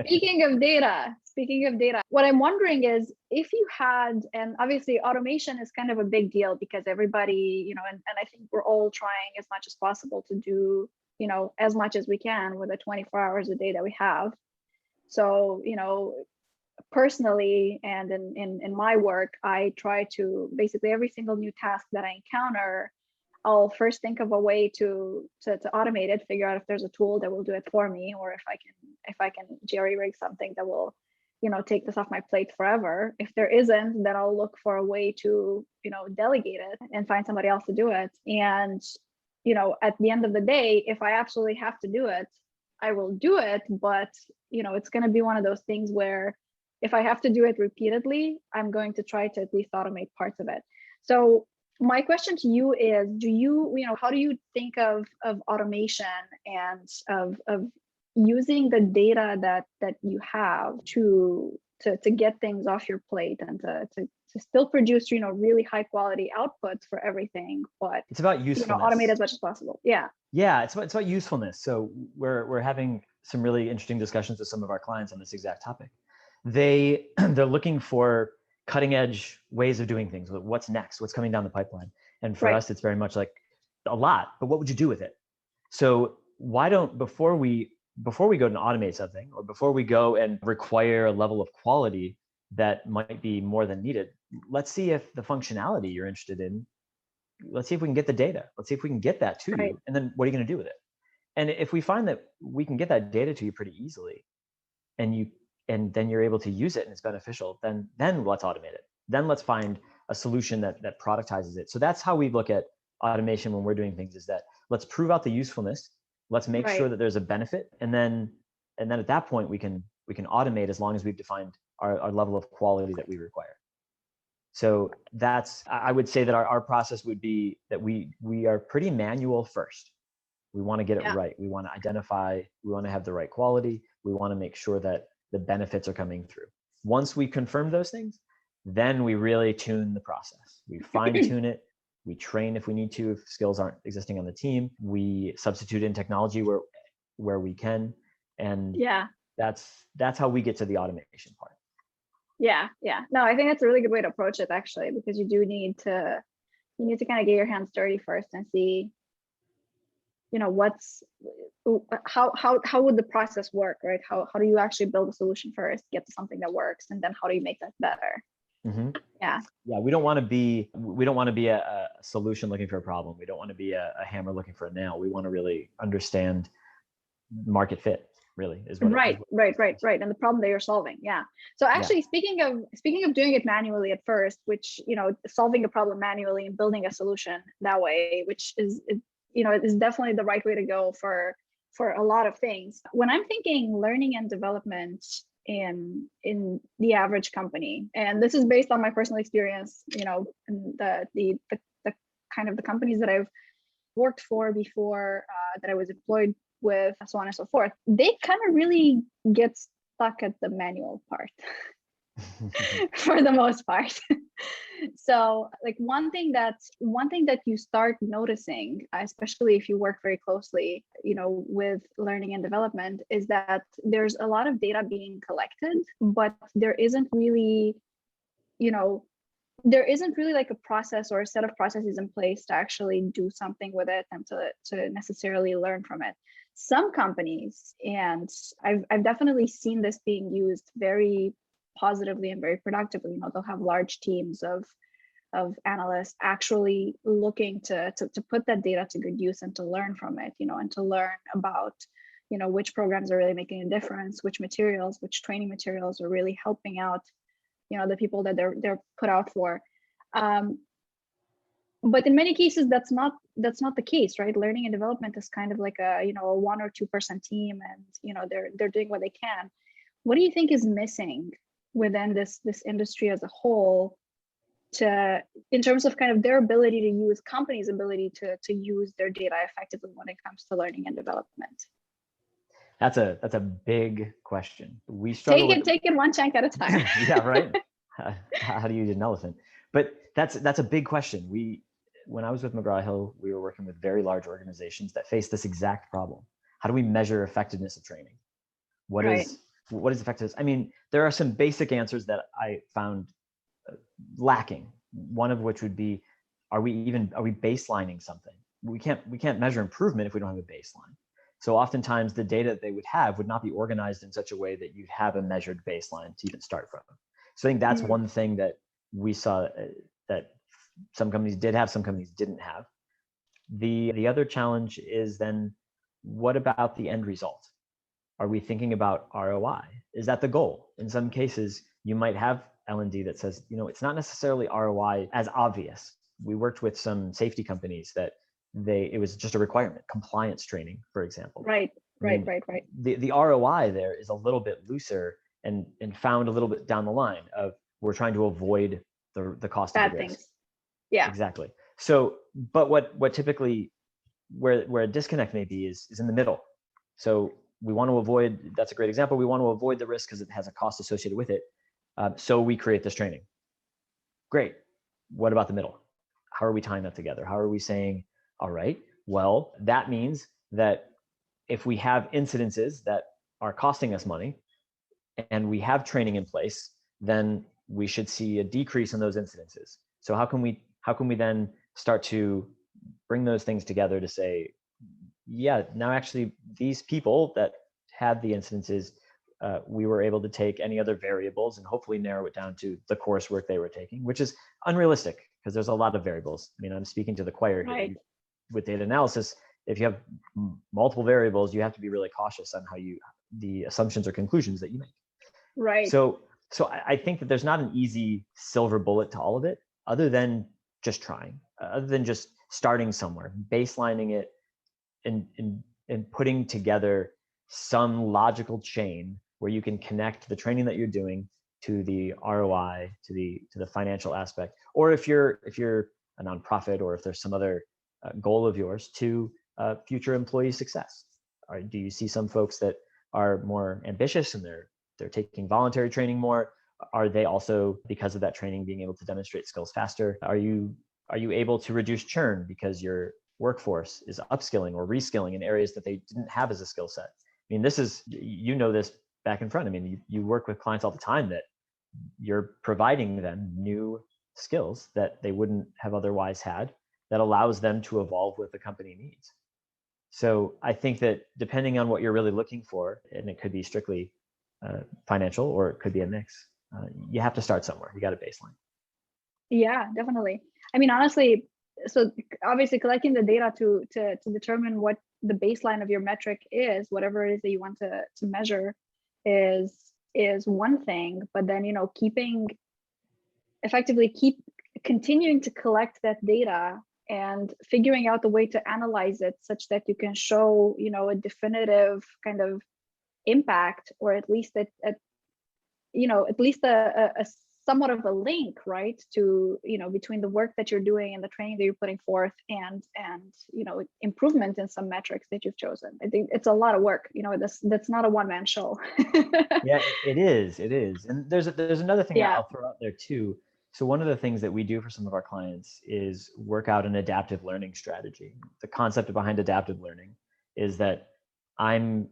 Speaking of data, what I'm wondering is if you had, and obviously automation is kind of a big deal because everybody, and I think we're all trying as much as possible to do, as much as we can with the 24 hours a day that we have. So, personally and in my work, I try to basically every single new task that I encounter, I'll first think of a way to automate it, figure out if there's a tool that will do it for me, or if I can jerry rig something that will, take this off my plate forever. If there isn't, then I'll look for a way to, delegate it and find somebody else to do it. And, at the end of the day, if I absolutely have to do it, I will do it. But, it's going to be one of those things where if I have to do it repeatedly, I'm going to try to at least automate parts of it. So my question to you is, how do you think of automation and of using the data that you have to get things off your plate and to still produce, really high quality outputs for everything, but it's about usefulness. Automate as much as possible. Yeah. Yeah, it's about usefulness. So we're having some really interesting discussions with some of our clients on this exact topic. They're looking for cutting edge ways of doing things. What's next? What's coming down the pipeline? And for us, it's very much like a lot, but what would you do with it? So why don't, before we go and automate something, or before we go and require a level of quality that might be more than needed, let's see if the functionality you're interested in, let's see if we can get the data. Let's see if we can get that to you. And then what are you going to do with it? And if we find that we can get that data to you pretty easily, and then you're able to use it and it's beneficial, then let's automate it. Then let's find a solution that productizes it. So that's how we look at automation when we're doing things, is that let's prove out the usefulness. Let's make sure that there's a benefit. And then at that point, we can automate as long as we've defined our level of quality that we require. So I would say that our process would be that we are pretty manual first. We want to get it right. We want to identify, we want to have the right quality. We want to make sure that the benefits are coming through. Once we confirm those things, then we really tune the process. We fine tune it. We train if we need to, if skills aren't existing on the team. We substitute in technology where we can. And that's how we get to the automation part. Yeah. No, I think that's a really good way to approach it, actually, because you need to kind of get your hands dirty first and see, how would the process work, right? How do you actually build a solution first, get to something that works, and then how do you make that better? Mm-hmm. Yeah. We don't want to be a solution looking for a problem. We don't want to be a hammer looking for a nail. We want to really understand market fit, really, is what right. And the problem that you're solving. Yeah. So actually, speaking of doing it manually at first, which, solving a problem manually and building a solution that way, which is definitely the right way to go for a lot of things. When I'm thinking learning and development in the average company, and this is based on my personal experience, in the kind of the companies that I've worked for before, that I was employed with, so on and so forth, they kind of really get stuck at the manual part for the most part. So like one thing that you start noticing, especially if you work very closely, with learning and development, is that there's a lot of data being collected, but there isn't really like a process or a set of processes in place to actually do something with it and to necessarily learn from it. Some companies, and I've definitely seen this being used very positively and very productively, they'll have large teams of analysts actually looking to put that data to good use and to learn from it, and to learn about, which programs are really making a difference, which training materials are really helping out, the people that they're put out for. But in many cases, that's not the case, right? Learning and development is kind of like a 1 or 2% team, and they're doing what they can. What do you think is missing within this industry as a whole, in terms of kind of their ability to use, companies' ability to use their data effectively when it comes to learning and development? That's a big question. We struggle. Take it one chunk at a time. Yeah, right. How do you eat an elephant? But that's a big question. When I was with McGraw-Hill, we were working with very large organizations that face this exact problem. How do we measure effectiveness of training? What what is effectiveness? I mean, there are some basic answers that I found lacking. One of which would be, are we baselining something? We can't measure improvement if we don't have a baseline. So oftentimes the data that they would have would not be organized in such a way that you'd have a measured baseline to even start from. So I think that's one thing that we saw that some companies did have, some companies didn't have. The other challenge is then, what about the end result? Are we thinking about ROI? Is that the goal? In some cases, you might have L&D that says, it's not necessarily ROI as obvious. We worked with some safety companies that it was just a requirement, compliance training, for example. Right. The ROI there is a little bit looser and found a little bit down the line of, we're trying to avoid the cost of the risk. Things. Yeah. Exactly. So, but what typically, where a disconnect may be is in the middle. So we want to avoid, that's a great example. We want to avoid the risk because it has a cost associated with it. So we create this training. Great. What about the middle? How are we tying that together? How are we saying, all right, well, that means that if we have incidences that are costing us money and we have training in place, then we should see a decrease in those incidences. So how can we then start to bring those things together to say, yeah, now actually these people that had the incidences, we were able to take any other variables and hopefully narrow it down to the coursework they were taking, which is unrealistic because there's a lot of variables. I mean, I'm speaking to the choir here. Right. With data analysis, if you have multiple variables, you have to be really cautious on the assumptions or conclusions that you make. Right. So I think that there's not an easy silver bullet to all of it, other than just trying, other than just starting somewhere, baselining it, and putting together some logical chain where you can connect the training that you're doing to the ROI, to the financial aspect, or if you're a nonprofit, or if there's some other goal of yours, to future employee success. Or do you see some folks that are more ambitious and they're taking voluntary training more? Are they also, because of that training, being able to demonstrate skills faster? Are you able to reduce churn because your workforce is upskilling or reskilling in areas that they didn't have as a skill set? I mean, this is, this back in front. I mean, you work with clients all the time that you're providing them new skills that they wouldn't have otherwise had, that allows them to evolve with the company needs. So I think that depending on what you're really looking for, and it could be strictly financial, or it could be a mix, you have to start somewhere. You got a baseline. Yeah, definitely. I mean, honestly, so obviously collecting the data to determine what the baseline of your metric is, whatever it is that you want to measure, is one thing. But then, keep continuing to collect that data and figuring out the way to analyze it such that you can show, a definitive kind of impact, or at least a somewhat of a link, right, to between the work that you're doing and the training that you're putting forth, and improvement in some metrics that you've chosen. I think it's a lot of work. That's not a one-man show. Yeah, it is. And there's another thing that Yeah. I'll throw out there too. So one of the things that we do for some of our clients is work out an adaptive learning strategy. The concept behind adaptive learning is that I'm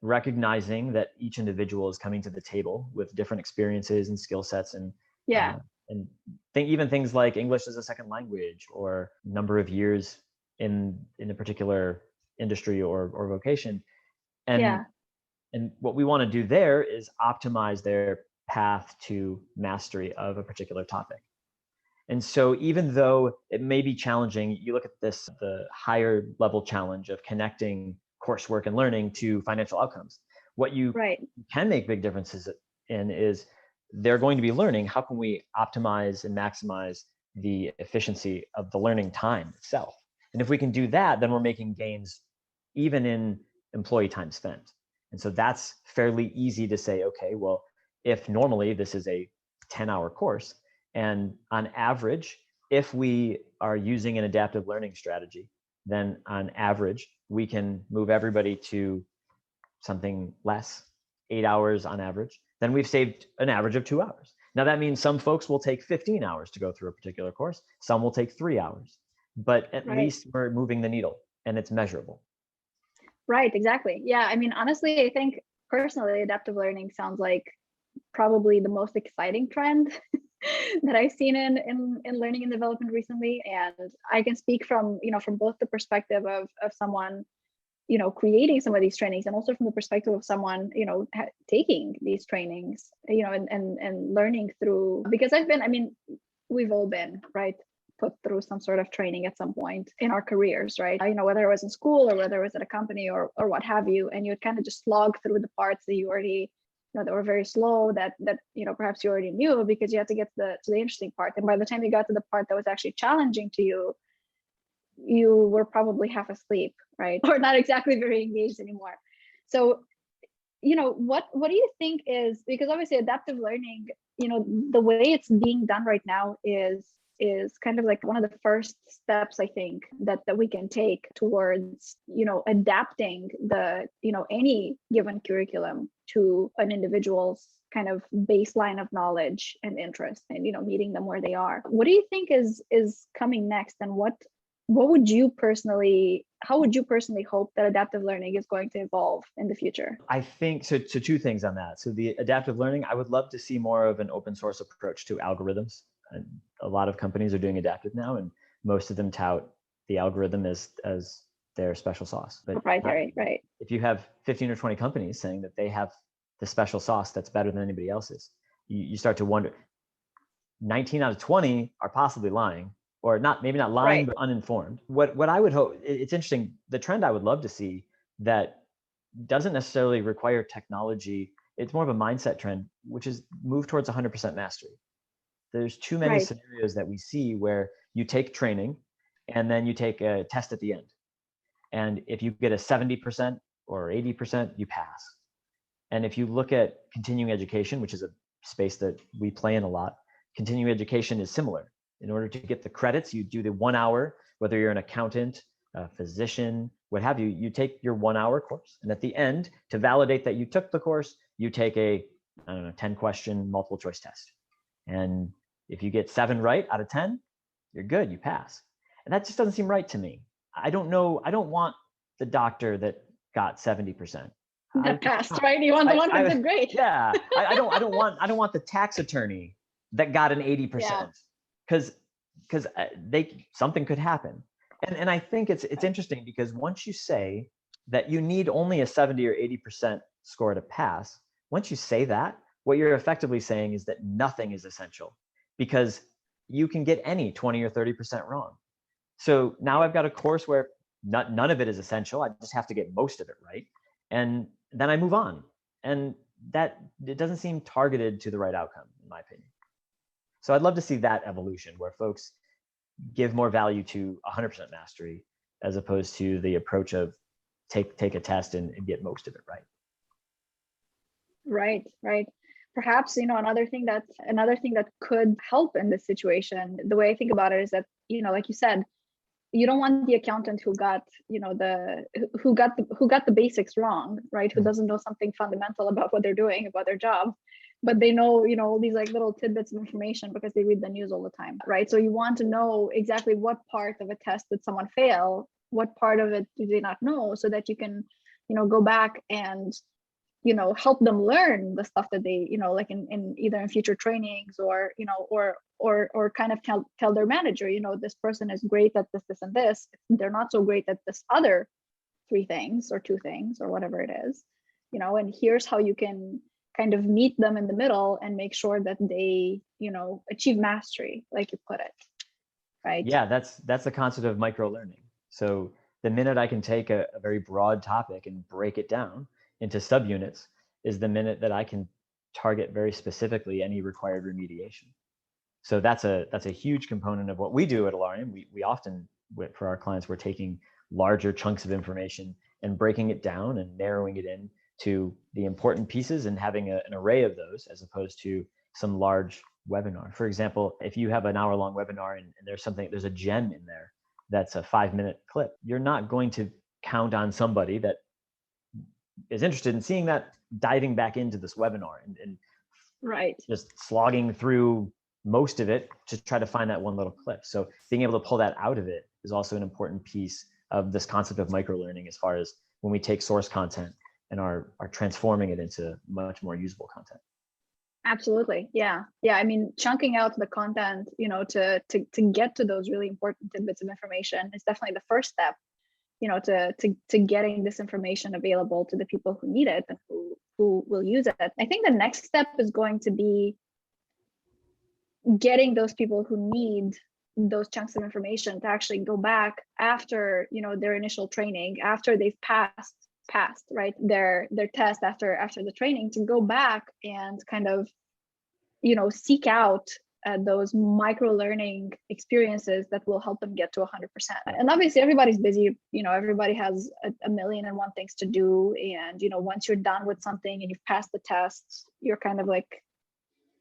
recognizing that each individual is coming to the table with different experiences and skill sets, and even things like English as a second language, or number of years in a particular industry or vocation. And what we want to do there is optimize their path to mastery of a particular topic. And so even though it may be challenging, you look at the higher level challenge of connecting coursework and learning to financial outcomes. What you can make big differences in is they're going to be learning, how can we optimize and maximize the efficiency of the learning time itself? And if we can do that, then we're making gains even in employee time spent. And so that's fairly easy to say, okay, well, if normally this is a 10-hour course, and on average, if we are using an adaptive learning strategy, then on average, we can move everybody to something less, 8 hours on average, then we've saved an average of 2 hours. Now that means some folks will take 15 hours to go through a particular course, some will take 3 hours, but at least we're moving the needle and it's measurable. Right, exactly. Yeah, I mean, honestly, I think personally, adaptive learning sounds like probably the most exciting trend that I've seen in learning and development recently. And I can speak from, from both the perspective of someone, creating some of these trainings, and also from the perspective of someone, taking these trainings, and learning through, because we've all been, right, put through some sort of training at some point in our careers, right? Whether it was in school or whether it was at a company or what have you, and you would kind of just slog through the parts that you already, that were very slow, that perhaps you already knew, because you had to get to the interesting part. And by the time you got to the part that was actually challenging to you, you were probably half asleep, right? Or not exactly very engaged anymore. So, what do you think is, because obviously adaptive learning, the way it's being done right now is kind of like one of the first steps, I think, that we can take towards, adapting the, any given curriculum to an individual's kind of baseline of knowledge and interest, and, meeting them where they are. What do you think is coming next, and how would you personally hope that adaptive learning is going to evolve in the future? I think so. Two things on that. So the adaptive learning, I would love to see more of an open source approach to algorithms. And a lot of companies are doing adaptive now, and most of them tout the algorithm as their special sauce. But proprietary, right? If you have 15 or 20 companies saying that they have the special sauce that's better than anybody else's, you start to wonder. 19 out of 20 are possibly lying, or maybe not lying, right, but uninformed. What I would hope, it's interesting, the trend I would love to see that doesn't necessarily require technology, it's more of a mindset trend, which is move towards 100% mastery. There's too many right. scenarios that we see where you take training and then you take a test at the end. And if you get a 70% or 80%, you pass. And if you look at continuing education, which is a space that we play in a lot, continuing education is similar. In order to get the credits, you do the 1 hour, whether you're an accountant, a physician, what have you, you take your 1 hour course. And at the end, to validate that you took the course, you take a, 10 question multiple choice test. And if you get 7 right out of 10, you're good, you pass. And that just doesn't seem right to me. I don't want the doctor that got 70%. That passed, right? You want the one that did great. Yeah, I don't want the tax attorney that got an 80%, because something could happen. And I think it's interesting, because once you say that you need only a 70 or 80% score to pass, once you say that, what you're effectively saying is that nothing is essential, because you can get any 20 or 30% wrong. So now I've got a course where none of it is essential. I just have to get most of it right. And then I move on. And that, it doesn't seem targeted to the right outcome, in my opinion. So I'd love to see that evolution, where folks give more value to 100% mastery, as opposed to the approach of take a test and get most of it right. Right. Perhaps, another thing that could help in this situation, the way I think about it is that, like you said, you don't want the accountant who got, who got the basics wrong, right? Who doesn't know something fundamental about what they're doing, about their job, but they know, all these like little tidbits of information because they read the news all the time, right? So you want to know exactly what part of a test did someone fail, what part of it do they not know, so that you can, go back and, help them learn the stuff that they, like in either in future trainings, or, or kind of tell their manager, this person is great at this and this. They're not so great at this other 3 things or 2 things or whatever it is, and here's how you can kind of meet them in the middle and make sure that they, achieve mastery, like you put it, right? Yeah, that's the concept of microlearning. So the minute I can take a very broad topic and break it down into subunits is the minute that I can target very specifically any required remediation. So that's a huge component of what we do at Allarium. We often, for our clients, we're taking larger chunks of information and breaking it down and narrowing it in to the important pieces, and having an array of those, as opposed to some large webinar. For example, if you have an hour-long webinar and there's a gem in there that's a 5-minute clip, you're not going to count on somebody that is interested in seeing that diving back into this webinar and right, just slogging through most of it to try to find that one little clip. So being able to pull that out of it is also an important piece of this concept of microlearning, as far as when we take source content and are transforming it into much more usable content. Absolutely. Yeah. I mean, chunking out the content, to get to those really important tidbits of information is definitely the first step, to getting this information available to the people who need it and who will use it. I think the next step is going to be getting those people who need those chunks of information to actually go back after, their initial training, after they've passed right their test, after the training, to go back and kind of seek out those micro learning experiences that will help them get to 100%. And obviously everybody's busy, everybody has a million and one things to do, and once you're done with something and you've passed the tests, you're kind of like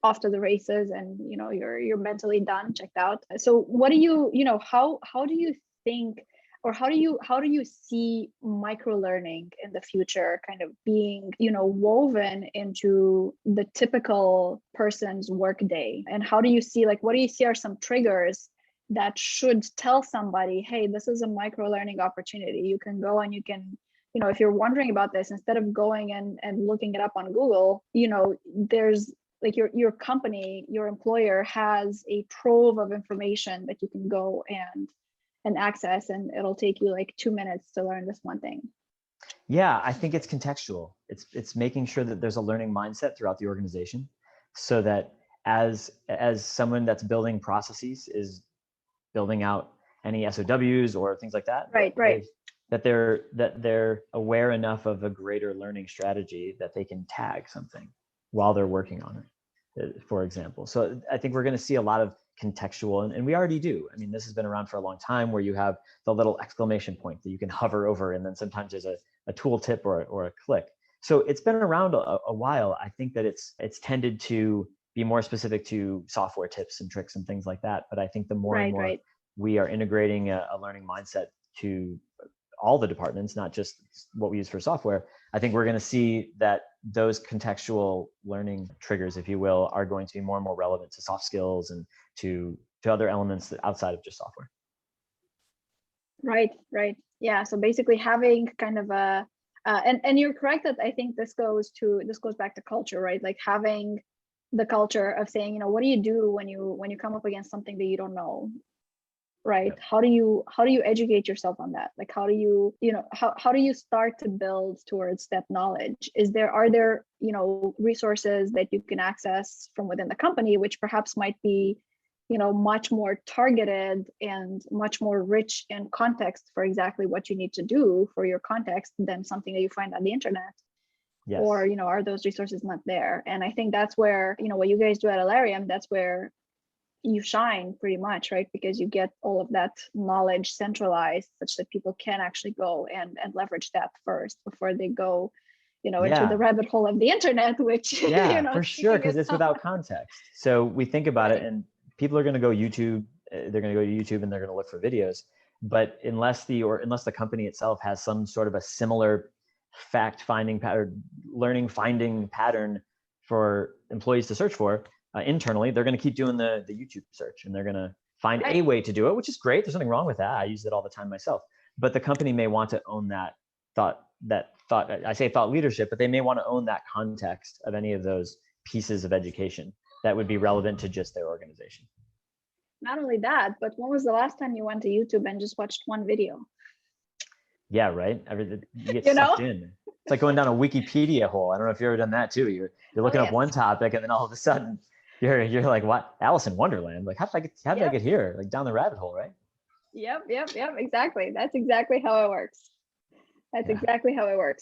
off to the races, and you're mentally done, checked out. So what do you how do you think, or how do you see micro learning in the future kind of being woven into the typical person's workday? And how do you see, like, what do you see are some triggers that should tell somebody, hey, this is a micro learning opportunity? You can go and you can, if you're wondering about this, instead of going and looking it up on Google, there's like your company, your employer has a trove of information that you can go and access, and it'll take you like 2 minutes to learn this one thing. Yeah, I think it's contextual. It's making sure that there's a learning mindset throughout the organization, so that as someone that's building processes is building out any SOWs or things like that, right, that they're aware enough of a greater learning strategy that they can tag something while they're working on it, for example. So I think we're going to see a lot of contextual, and we already do. I mean, this has been around for a long time, where you have the little exclamation point that you can hover over, and then sometimes there's a tooltip or a click. So it's been around a while. I think that it's tended to be more specific to software tips and tricks and things like that. But I think the more and more we are integrating a learning mindset to all the departments, not just what we use for software, I think we're going to see that those contextual learning triggers, if you will, are going to be more and more relevant to soft skills and to other elements outside of just software. Right. Yeah. So basically having kind of a, and you're correct that I think this goes back to culture, right? Like having the culture of saying, what do you do when you come up against something that you don't know? Right. Yeah. How do you educate yourself on that? Like, how do you how do you start to build towards that knowledge? Are there resources that you can access from within the company, which perhaps might be much more targeted and much more rich in context for exactly what you need to do for your context than something that you find on the internet? Yes. Or are those resources not there? And I think that's where what you guys do at Allarium, that's where you shine pretty much, right? Because you get all of that knowledge centralized such that people can actually go and leverage that first before they go, into the rabbit hole of the internet, which for sure, because it's without context. So we think about it, and people are going to go YouTube. They're going to go to YouTube and they're going to look for videos. But unless the company itself has some sort of a similar fact finding pattern, learning finding pattern for employees to search for, internally, they're going to keep doing the YouTube search, and they're going to find a way to do it, which is great. There's nothing wrong with that. I use it all the time myself. But the company may want to own that thought. I say thought leadership, but they may want to own that context of any of those pieces of education that would be relevant to just their organization. Not only that, but when was the last time you went to YouTube and just watched one video? Yeah, right. You get sucked in. It's like going down a Wikipedia hole. I don't know if you've ever done that too. You're looking up one topic, and then all of a sudden you're like, what? Alice in Wonderland. Like, how did I get here? Like down the rabbit hole, right? Yep. Exactly. That's exactly how it works. Exactly how it works.